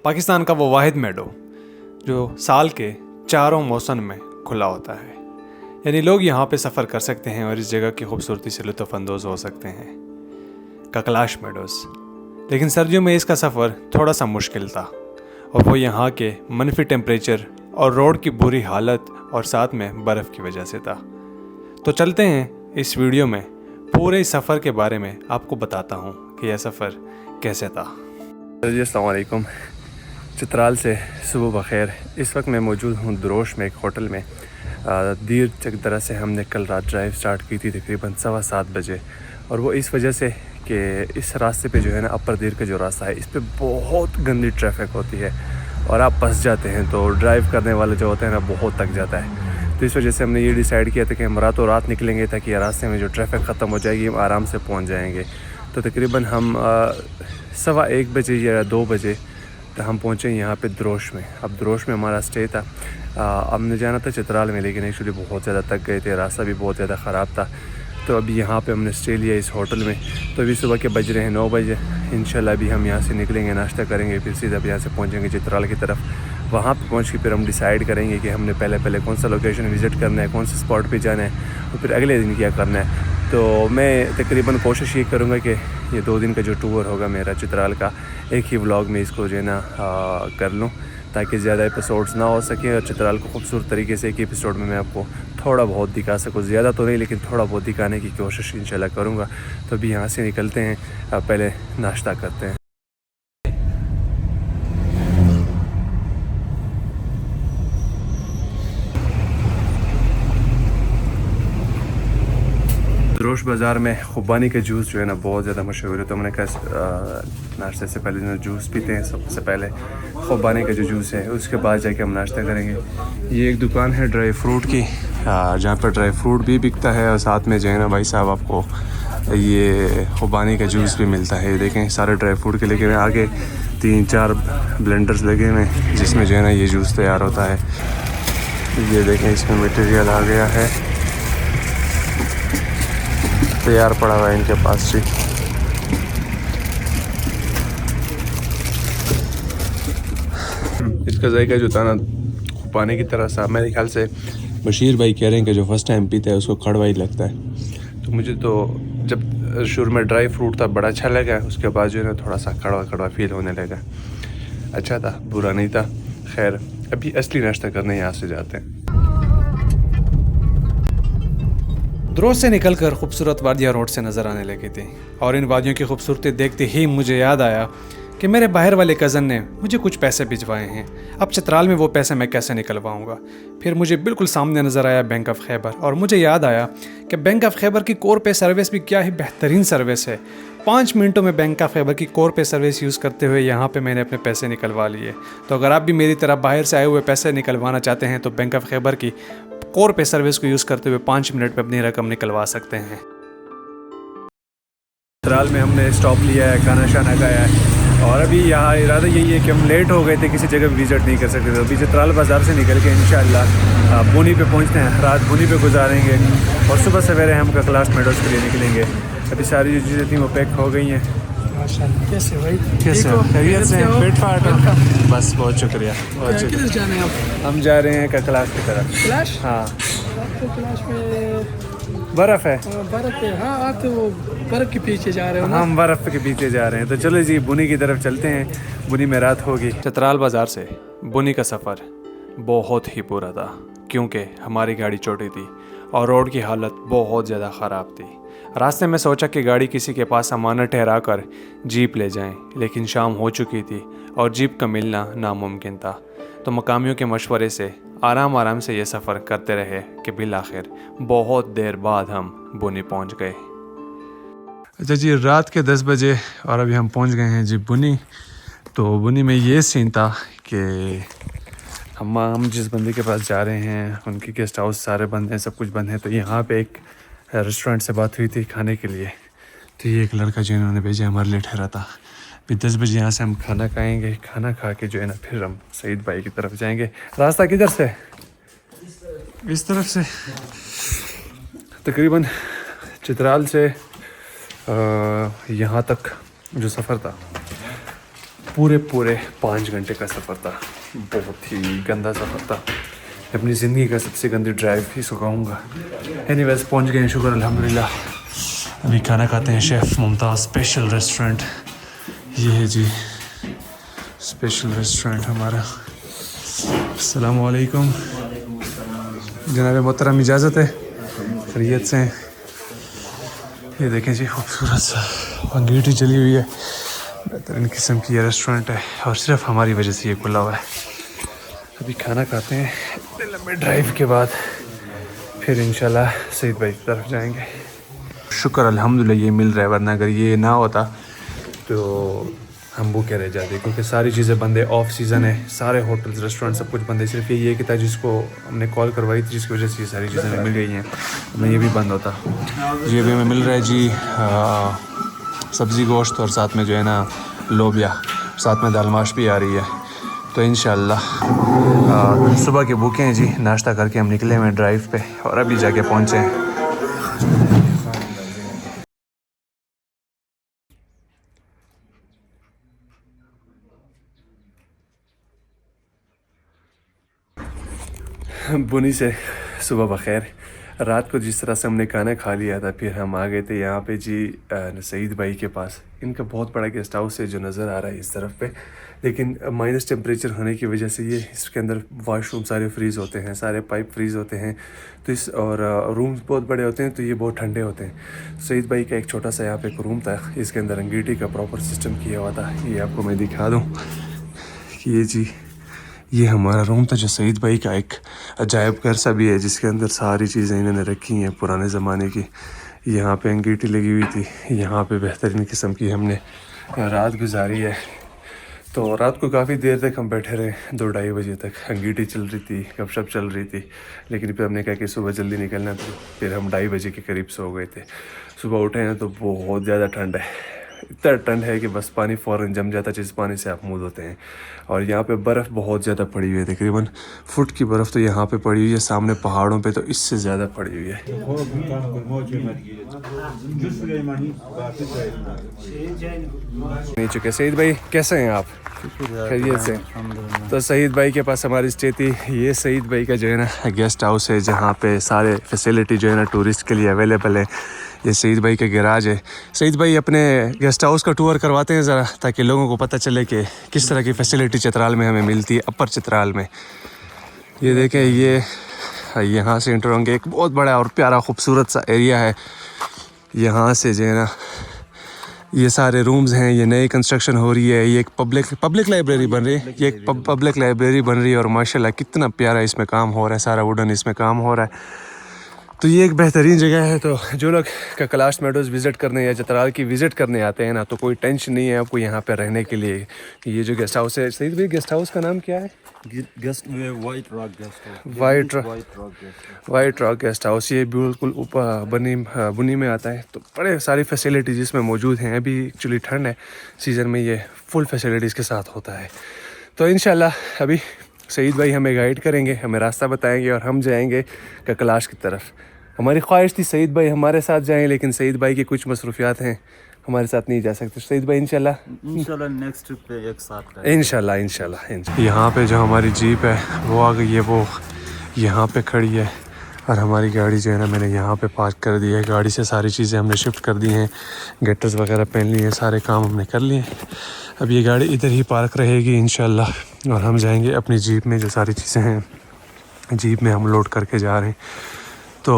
पाकिस्तान का वो वाहिद मेडो जो साल के चारों मौसम में खुला होता है, यानी लोग यहाँ पे सफ़र कर सकते हैं और इस जगह की खूबसूरती से लुत्फ़अंदोज़ हो सकते हैं। ककलाश मेडोज़। लेकिन सर्दियों में इसका सफ़र थोड़ा सा मुश्किल था, और वो यहाँ के मनफी टेम्परेचर और रोड की बुरी हालत और साथ में बर्फ़ की वजह से था। तो चलते हैं इस वीडियो में पूरे सफ़र के बारे में आपको बताता हूँ कि यह सफ़र कैसे था। जी अस्सलाम वालेकुम। चित्राल से सुबह बखैर। इस वक्त मैं मौजूद हूँ दरोश में एक होटल में। दीर चकदरा से हमने कल रात ड्राइव स्टार्ट की थी तकरीबन 7:15 बजे, और वो इस वजह से कि इस रास्ते पे जो है ना अपर दीर का जो रास्ता है इस पे बहुत गंदी ट्रैफिक होती है और आप फंस जाते हैं, तो ड्राइव करने वाले जो होते हैं ना बहुत थक जाता है। तो इस वजह से हमने ये डिसाइड किया था कि हम रातों रात निकलेंगे ताकि रास्ते में जो ट्रैफिक ख़त्म हो जाएगी हम आराम से पहुँच जाएँगे। तो तकरीबन हम 1:15 बजे या 2 बजे तो हम पहुँचे यहाँ पे दरोश में। अब दरोश में हमारा स्टे था। हमने जाना था चित्राल में, लेकिन एक्चुअली बहुत ज़्यादा थक गए थे, रास्ता भी बहुत ज़्यादा ख़राब था। तो अभी यहाँ पे हमने स्टे लिया इस होटल में। तो अभी सुबह के बज रहे हैं 9 बजे। इंशाल्लाह अभी हम यहाँ से निकलेंगे, नाश्ता करेंगे, फिर सीधा यहाँ से पहुँचेंगे चित्राल की तरफ। वहाँ पे पहुँच के फिर हम डिसाइड करेंगे कि हमने पहले कौन सा लोकेशन विज़िट करना है, कौन से स्पॉट पे जाना है, और फिर अगले दिन क्या करना है। तो मैं तकरीबन कोशिश ये करूँगा कि ये 2 दिन का जो टूर होगा मेरा चित्राल का, एक ही व्लॉग में इसको जो है ना कर लूँ, ताकि ज़्यादा एपिसोड्स ना हो सके और चित्राल को खूबसूरत तरीके से एक एपिसोड में मैं आपको थोड़ा बहुत दिखा सकूँ। ज़्यादा तो नहीं, लेकिन थोड़ा बहुत दिखाने की कोशिश इंशाल्लाह करूँगा। तो अभी यहाँ से निकलते हैं, पहले नाश्ता करते हैं। दरोश बाज़ार में खुबानी का जूस जो है ना बहुत ज़्यादा मशहूर है। तो हमने कहा नाश्ते से पहले जो जूस पीते हैं, सबसे पहले खुबानी का जो जूस है उसके बाद जाके हम नाश्ता करेंगे। ये एक दुकान है ड्राई फ्रूट की, जहाँ पर ड्राई फ्रूट भी बिकता है और साथ में जो है ना भाई साहब आपको ये खुबानी का जूस भी मिलता है। देखें सारे ड्राई फ्रूट के, लेकिन आगे 3-4 ब्लेंडर्स लगे हुए हैं जिसमें जो है ना ये जूस तैयार होता है। ये देखें इसमें मटेरियल आ गया है, तैयार पड़ा हुआ है इनके पास जी। इसका जायका जो था ना पानी की तरह सा, मेरे ख्याल से बशीर भाई कह रहे हैं कि जो फर्स्ट टाइम पीता है उसको कड़वा ही लगता है। तो मुझे तो जब शुरू में ड्राई फ्रूट था बड़ा अच्छा लगा, उसके बाद जो है ना थोड़ा सा कड़वा फील होने लगा। अच्छा था, बुरा नहीं था। खैर अभी असली नाश्ता करने यहाँ से जाते हैं। दरोश से निकलकर खूबसूरत वादियाँ रोड से नज़र आने लगी थी, और इन वादियों की खूबसूरती देखते ही मुझे याद आया कि मेरे बाहर वाले कज़न ने मुझे कुछ पैसे भिजवाए हैं। अब चित्राल में वो पैसे मैं कैसे निकलवाऊंगा। फिर मुझे बिल्कुल सामने नज़र आया बैंक ऑफ़ खैबर, और मुझे याद आया कि बैंक ऑफ़ खैबर की कोर पे सर्विस भी क्या ही बेहतरीन सर्विस है। 5 मिनटों में बैंक ऑफ़ खैबर की कोर पे सर्विस यूज़ करते हुए यहाँ पे मैंने अपने पैसे निकलवा लिए। तो अगर आप भी मेरी तरह बाहर से आए हुए पैसे निकलवाना चाहते हैं तो बैंक ऑफ़ खैबर की कोर पे सर्विस को यूज़ करते हुए 5 मिनट में अपनी रकम निकलवा सकते हैं। चित्राल में हमने स्टॉप लिया है, खाना शाना खाया है, और अभी यहाँ इरादा यही है कि हम लेट हो गए थे, किसी जगह विज़िट नहीं कर सकते थे। अभी चित्राल बाज़ार से निकल के इंशाल्लाह बुनी पे पहुँचते हैं, रात बुनी पे गुजारेंगे और सुबह सवेरे हम ककलाश मेडोज़ के लिए निकलेंगे। अभी सारी जो चीज़ें थी वो पैक हो गई हैं। कैसे भाई? कैसे खैरियत से? पेट फाट? बस बहुत शुक्रिया, बहुत शुक्रिया। किधर जाने आप? हम जा रहे हैं ककलाश की तरफ। ककलाश? हाँ, ककलाश में बर्फ़ है। बर्फ़ है। हाँ, आप तो बर्फ़ के पीछे जा रहे हो ना? हम बर्फ़ के पीछे जा रहे हैं। तो चलो जी बुनी की तरफ चलते हैं, बुनी में रात होगी। चित्राल बाज़ार से बुनी का सफ़र बहुत ही बुरा था, क्योंकि हमारी गाड़ी छोटी थी और रोड की हालत बहुत ज़्यादा ख़राब थी। रास्ते में सोचा कि गाड़ी किसी के पास अमानत ठहरा कर जीप ले जाएं, लेकिन शाम हो चुकी थी और जीप का मिलना नामुमकिन था। तो मकामियों के मशवरे से आराम से ये सफ़र करते रहे कि बिल आखिर बहुत देर बाद हम बुनी पहुंच गए। अच्छा जी, रात के 10 बजे और अभी हम पहुंच गए हैं जी बुनी। तो बुनी में ये सीन था कि हम जिस बंदे के पास जा रहे हैं उनके गेस्ट हाउस सारे बंद हैं, सब कुछ बंद है। तो यहाँ पे एक रेस्टोरेंट से बात हुई थी खाने के लिए। तो ये एक लड़का जो इन्होंने भेजा हमारे लिए ठहरा था। फिर 10 बजे यहाँ से हम खाना खाएंगे, खाना खा के जो है ना फिर हम सईद भाई की तरफ जाएंगे। रास्ता किधर से? इस तरफ से। तकरीबन चित्राल से यहाँ तक जो सफ़र था पूरे 5 घंटे का सफ़र था, बहुत ही गंदा सफ़र था, अपनी ज़िंदगी का सबसे गंदी ड्राइव इसको कहूँगा। एनीवेज पहुँच गए हैं, शुक्र अल्हम्दुलिल्लाह। अभी खाना खाते हैं शेफ़ मुमताज़ स्पेशल रेस्टोरेंट, ये है जी स्पेशल रेस्टोरेंट हमारा। अस्सलाम वालेकुम जनाब मोहतरम, इजाज़त है, खैरियत से हैं? ये देखें जी खूबसूरत सा अंगीठी चली हुई है, बेहतरीन किस्म की ये रेस्टोरेंट है और सिर्फ हमारी वजह से ये खुला हुआ है। अभी खाना खाते हैं, इतने लंबे ड्राइव के बाद फिर इंशाल्लाह सईद भाई की तरफ जाएंगे। शुक्र अल्हम्दुलिल्लाह ये मिल रहा है, वरना अगर ये ना होता तो हम भूखे रह जाते, क्योंकि सारी चीज़ें बंद है, ऑफ सीज़न है, सारे होटल्स रेस्टोरेंट सब कुछ बंद है। सिर्फ ये कि था जिसको हमने कॉल करवाई थी जिसकी वजह से ये सारी चीज़ें मिल गई हैं, हमें ये भी बंद होता। ये भी हमें मिल रहा है जी सब्ज़ी गोश्त और साथ में जो है ना लोबिया, साथ में दाल माश भी आ रही है। तो इंशाल्लाह सुबह के भूखे हैं जी, नाश्ता करके हम निकले हुए ड्राइव पे और अभी जाके पहुँचे हैं। बुनी से सुबह बखैर। रात को जिस तरह से हमने खाना खा लिया था, फिर हम आ गए थे यहाँ पे जी सईद भाई के पास। इनका बहुत बड़ा गेस्ट हाउस है जो नज़र आ रहा है इस तरफ पे, लेकिन माइनस टेम्परेचर होने की वजह से ये इसके अंदर वाशरूम सारे फ्रीज़ होते हैं, सारे पाइप फ्रीज़ होते हैं, तो इस और रूम्स बहुत बड़े होते हैं, तो ये बहुत ठंडे होते हैं। सईद भाई का एक छोटा सा यहाँ पे एक रूम था, इसके अंदर अंगीठी का प्रॉपर सिस्टम किया हुआ था। ये आपको मैं दिखा दूँ कि ये जी ये हमारा रूम था, जो सईद भाई का एक अजायब घर सा भी है, जिसके अंदर सारी चीज़ें इन्होंने रखी हैं पुराने ज़माने की। यहाँ पे अंगीठी लगी हुई थी, यहाँ पे बेहतरीन किस्म की हमने रात गुजारी है। तो रात को काफ़ी देर तक हम बैठे रहे, 2-2:30 बजे तक अंगीठी चल रही थी, गपशप चल रही थी, लेकिन फिर हमने कहा कि सुबह जल्दी निकलना था, फिर हम 2:30 बजे के करीब सो गए थे। सुबह उठे हैं तो बहुत ज़्यादा ठंड है, इतना ठंड है कि बस पानी फ़ौरन जम जाता है, जिस पानी से आप मुँह धोते हैं। और यहाँ पे बर्फ़ बहुत ज़्यादा पड़ी हुई है, तकरीबन फुट की बर्फ़ तो यहाँ पे पड़ी हुई है, सामने पहाड़ों पे तो इससे ज़्यादा पड़ी हुई है। नहीं चुके सईद भाई, कैसे हैं आप? खैरियत से? तो सईद भाई के पास हमारी स्टे थी। ये सईद भाई का जो है ना गेस्ट हाउस है, जहाँ पे सारे फैसिलिटी जो है ना टूरिस्ट के लिए अवेलेबल है। ये सईद भाई का गैराज है। सईद भाई अपने गेस्ट हाउस का टूर करवाते हैं ज़रा, ताकि लोगों को पता चले कि किस तरह की फ़ैसिलिटी चित्राल में हमें मिलती है, अपर चित्राल में। ये देखें, ये यहाँ से इंटर होंगे, एक बहुत बड़ा और प्यारा खूबसूरत सा एरिया है। यहाँ से जो है ना ये सारे रूम्स हैं, ये नई कंस्ट्रक्शन हो रही है, ये एक पब्लिक लाइब्रेरी बन रही है, ये एक पब्लिक लाइब्रेरी बन रही है और माशाल्लाह कितना प्यारा इसमें काम हो रहा है, सारा वुडन इसमें काम हो रहा है। तो ये एक बेहतरीन जगह है। तो जो लोग कैलाश मेडोज़ विज़िट करने या चित्राल की विज़िट करने आते हैं ना, तो कोई टेंशन नहीं है आपको यहाँ पे रहने के लिए। ये जो गेस्ट हाउस है, सईद भाई गेस्ट हाउस का नाम क्या है? White rock guest house. ये बिल्कुल ऊपर बुनी में आता है, तो बड़े सारी फैसिलिटीज़ इसमें मौजूद हैं। अभी एक्चुअली ठंड है, सीज़न में ये फुल फैसिलिटीज़ के साथ होता है। तो इंशाल्लाह अभी सईद भाई हमें गाइड करेंगे, हमें रास्ता बताएंगे और हम जाएंगे कैलाश की तरफ। हमारी ख्वाहिश थी सईद भाई हमारे साथ जाएं, लेकिन सईद भाई की कुछ मसरूफियात हैं, हमारे साथ नहीं जा सकते। सईद भाई इंशाल्लाह नेक्स्ट ट्रिप पे एक साथ इंशाल्लाह। यहाँ पे जो हमारी जीप है वो आ गई है, वो यहाँ पे खड़ी है और हमारी गाड़ी जो है ना मैंने यहाँ पे पार्क कर दी है। गाड़ी से सारी चीज़ें हमने शिफ्ट कर दी हैं, गेटर्स वगैरह पहन लिए हैं, सारे काम हमने कर लिए हैं। अब ये गाड़ी इधर ही पार्क रहेगी इंशाल्लाह, और हम जाएंगे अपनी जीप में। जो सारी चीज़ें हैं जीप में हम लोड करके जा रहे हैं। तो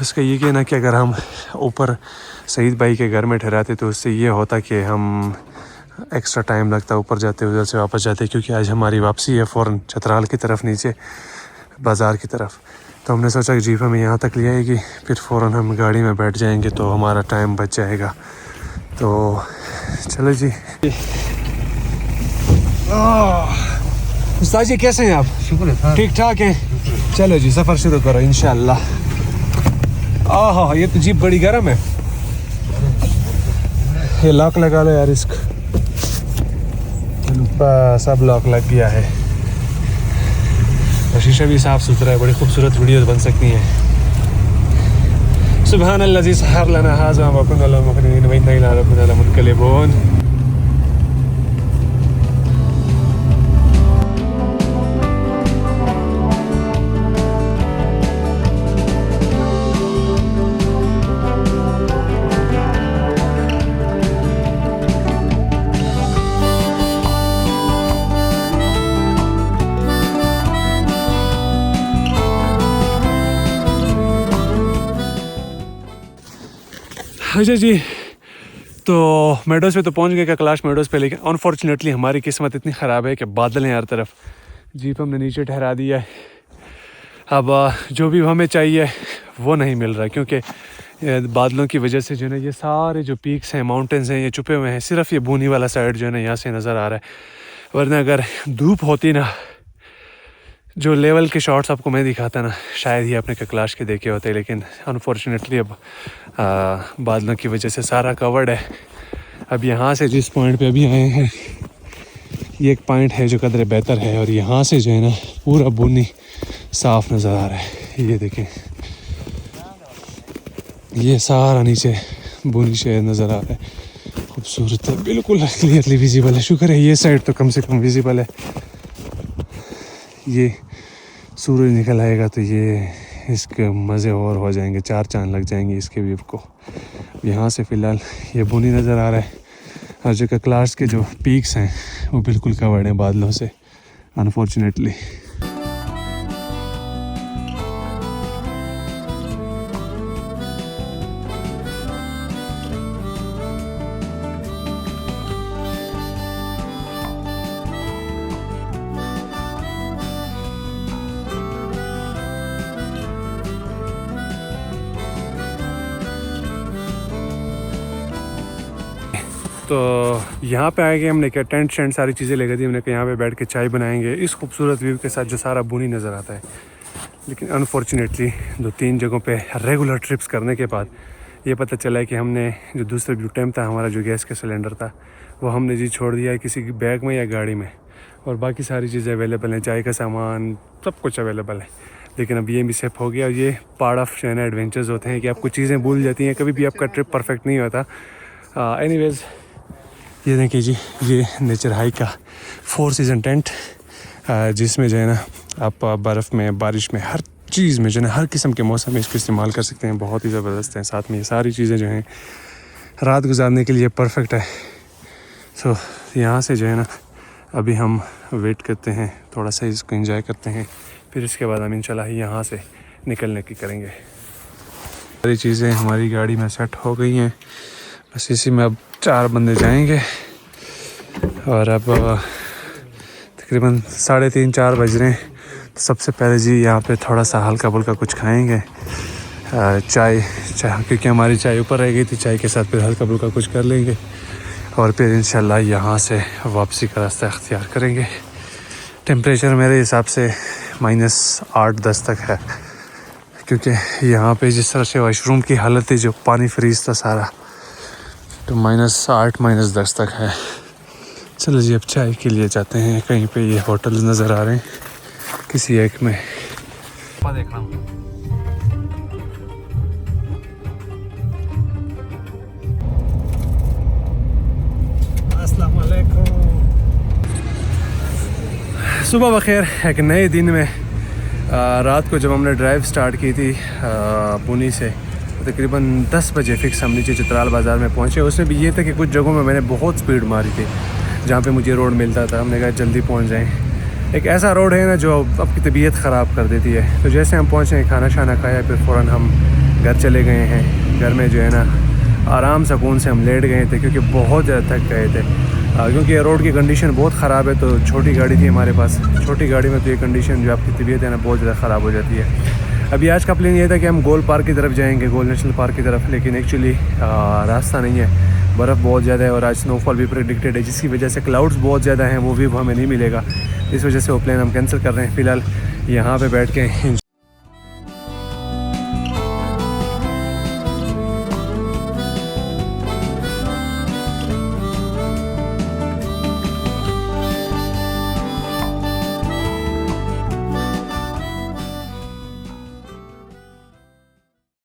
उसका ये कहना कि अगर हम ऊपर सईद भाई के घर में ठहराते तो उससे ये होता कि हम एक्स्ट्रा टाइम लगता ऊपर जाते, उधर से वापस जाते, क्योंकि आज हमारी वापसी है फ़ौरन चित्राल की तरफ, नीचे बाज़ार की तरफ। तो हमने सोचा कि जीप हमें यहाँ तक ले आएगी, फिर फ़ौरन हम गाड़ी में बैठ जाएंगे तो हमारा टाइम बच जाएगा। तो चलो जी। उस्ताद जी कैसे हैं आप? शुक्र, ठीक ठाक हैं। चलो जी सफ़र शुरू करो इंशाल्लाह। आहा, ये तो जीप बड़ी गर्म है। ये लॉक लगा लो यार इसको। सब लॉक लग गया है और शीशा भी साफ़ सुथरा है। बड़ी खूबसूरत वीडियोस बन सकती हैं। सुब्हानल्लाज़ी सहर लना हाज़ा व कुन्ना लहु मुक़रिनीन व इन्ना इला रब्बिना लमुनक़लिबून। अच्छा जी, तो मेडोज़ पे तो पहुंच गए कैलाश मेडोज़ पे, लेकिन अनफॉर्चुनेटली हमारी किस्मत इतनी ख़राब है कि बादल हैं हर तरफ। जीप हमने नीचे ठहरा दिया है। अब जो भी हमें चाहिए वो नहीं मिल रहा, क्योंकि बादलों की वजह से जो है ना ये सारे जो पीक्स हैं, माउंटेन्स हैं, ये छुपे हुए हैं। सिर्फ ये बूनी वाला साइड जो है ना यहाँ से नज़र आ रहा है, वरना अगर धूप होती ना, जो लेवल के शॉट्स आपको मैं दिखाता ना, शायद ही आपने कैलाश के देखे होते। लेकिन अनफॉर्चुनेटली अब बादलों की वजह से सारा कवर्ड है। अब यहाँ से जिस पॉइंट पे अभी आए हैं, ये एक पॉइंट है जो कदरे बेहतर है, और यहाँ से जो है ना पूरा बुनी साफ नज़र आ रहा है। ये देखें, ये सारा नीचे बुनी शहर नज़र आ रहा है, खूबसूरत है, बिल्कुल क्लियरली विजिबल है। शुक्र है ये साइड तो कम से कम विजिबल है। ये सूरज निकल आएगा तो ये इसके मज़े और हो जाएंगे, चार चांद लग जाएंगे इसके व्यू को। यहाँ से फ़िलहाल ये बुनी नज़र आ रहा है, और जो कैलाश के जो पीक्स हैं वो बिल्कुल कवर्ड हैं बादलों से, अनफॉर्चुनेटली। तो यहाँ पे आए गए हमने, क्या टेंट शेंट सारी चीज़ें ले गई थी हमने, कि यहाँ पे बैठ के चाय बनाएंगे इस खूबसूरत व्यू के साथ जो सारा बुनी नज़र आता है। लेकिन अनफॉर्चुनेटली 2-3 जगहों पे रेगुलर ट्रिप्स करने के बाद ये पता चला है कि हमने जो दूसरा व्यू टाइम था हमारा, जो गैस का सिलेंडर था, वो हमने जी छोड़ दिया है किसी बैग में या गाड़ी में, और बाकी सारी चीज़ें अवेलेबल हैं, चाय का सामान सब कुछ अवेलेबल है। लेकिन अब ये मिसहैप हो गया, और ये पार्ट ऑफ जो है ना एडवेंचर्स होते हैं कि आपको चीज़ें भूल जाती हैं, कभी भी आपका ट्रिप परफेक्ट नहीं होता। एनीवेज, ये देखिए जी, ये नेचर हाई का 4 सीज़न टेंट, जिसमें जो है ना आप बर्फ़ में, बारिश में, हर चीज़ में जो है ना, हर किस्म के मौसम में इसको इस्तेमाल कर सकते हैं। बहुत ही ज़बरदस्त है। साथ में ये सारी चीज़ें जो हैं रात गुजारने के लिए परफेक्ट है। सो यहाँ से जो है ना अभी हम वेट करते हैं, थोड़ा सा इसको एंजॉय करते हैं, फिर इसके बाद हम इंशाल्लाह यहाँ से निकलने की करेंगे। सारी चीज़ें हमारी गाड़ी में सेट हो गई हैं, बस इसी में अब 4 बंदे जाएंगे। और अब तकरीबन 3:30-4 बज रहे हैं। तो सबसे पहले जी यहाँ पे थोड़ा सा हल्का फुल्का कुछ खाएंगे, चाय, क्योंकि हमारी चाय ऊपर रह गई थी, चाय के साथ फिर हल्का फुल्का कुछ कर लेंगे, और फिर इंशाल्लाह यहाँ से वापसी का रास्ता अख्तियार करेंगे। टेम्परेचर मेरे हिसाब से -8-10 तक है, क्योंकि यहाँ पे जिस तरह से वाशरूम की हालत थी, जो पानी फ्रीज था सारा, तो -8 -10 तक है। चलो जी, अब चाय के लिए जाते हैं। कहीं पे ये होटल नज़र आ रहे हैं, किसी एक में देख रहा हूँ। अस्सलाम वालेकुम, सुबह बखैर। एक नए दिन में रात को जब हमने ड्राइव स्टार्ट की थी पुणे से, तकरीबन 10 बजे फिक्स हम नीचे चित्राल बाज़ार में पहुँचे। उसमें भी ये था कि कुछ जगहों में मैंने बहुत स्पीड मारी थी, जहाँ पे मुझे रोड मिलता था। हमने कहा जल्दी पहुँच जाएं। एक ऐसा रोड है ना जो आपकी तबीयत ख़राब कर देती है। तो जैसे हम पहुँचे, खाना शाना खाया, फिर फ़ौरन हम घर चले गए हैं। घर में जो है ना आराम सुकून से हम लेट गए थे, क्योंकि बहुत ज़्यादा थक गए थे। क्योंकि रोड की कंडीशन बहुत ख़राब है, तो छोटी गाड़ी थी हमारे पास। छोटी गाड़ी में तो ये कंडीशन जो आपकी तबीयत है ना बहुत ज़्यादा ख़राब हो जाती है। अभी आज का प्लान ये था कि हम गोल पार्क की तरफ जाएंगे, गोल नेशनल पार्क की तरफ, लेकिन एक्चुअली रास्ता नहीं है, बर्फ़ बहुत ज़्यादा है, और आज स्नोफॉल भी प्रेडिक्टेड है, जिसकी वजह से क्लाउड्स बहुत ज़्यादा हैं, वो भी हमें नहीं मिलेगा। इस वजह से वो प्लान हम कैंसिल कर रहे हैं। फ़िलहाल यहाँ पे बैठ के